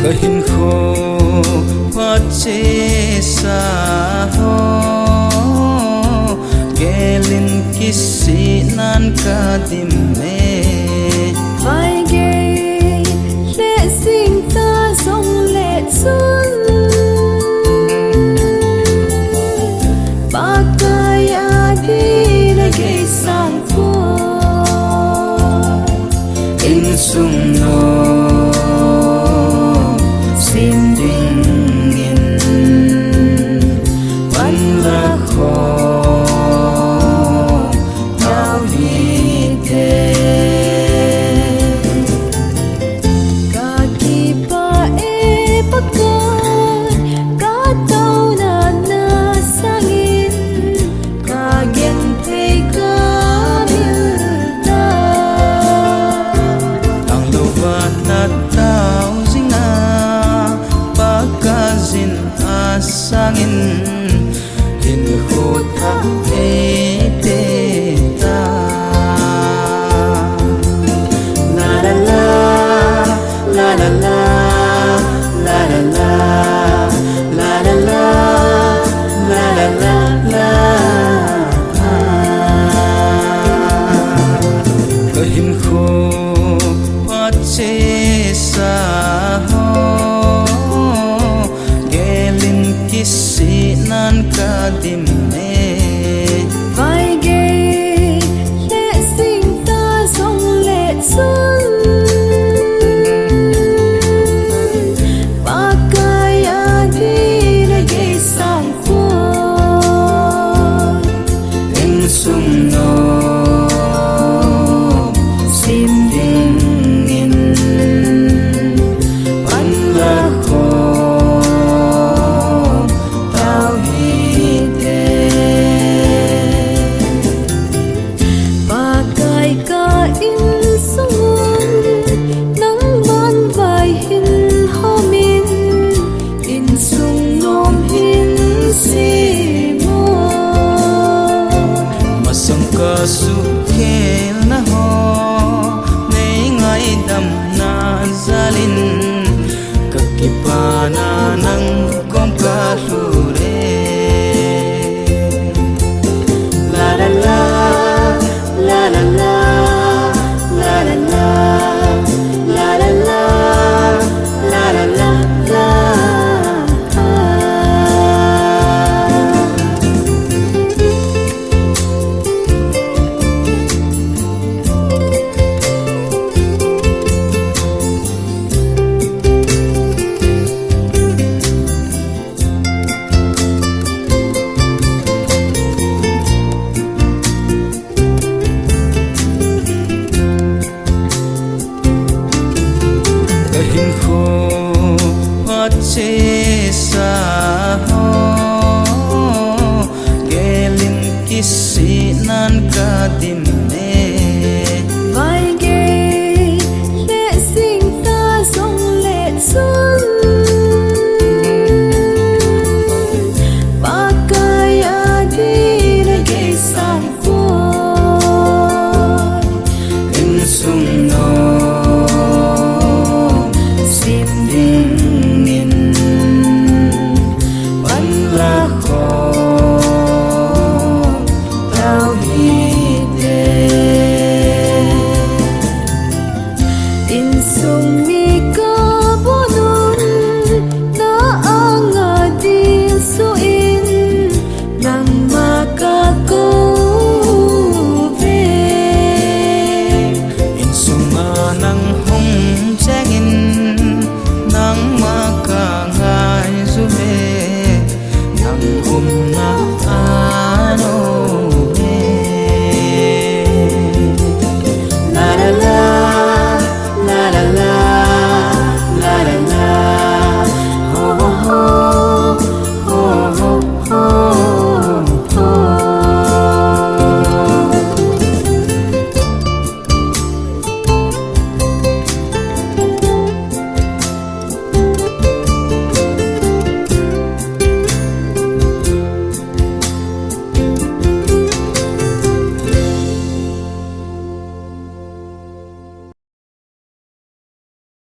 kahin kho phát chế sa ho gelin kisi nan ka dim me vai ge lệ sinh ta sông lệ xuân bakaya đi là ge sang phố in sung no xin đình in văn la kho tao đi thế ka ki pa e pakan ka tau na sangin ka gen te ka milta ang lupa na tao zina pagkazin asangin hinkota e teta la la la la la la la la la la la la la la la la kahin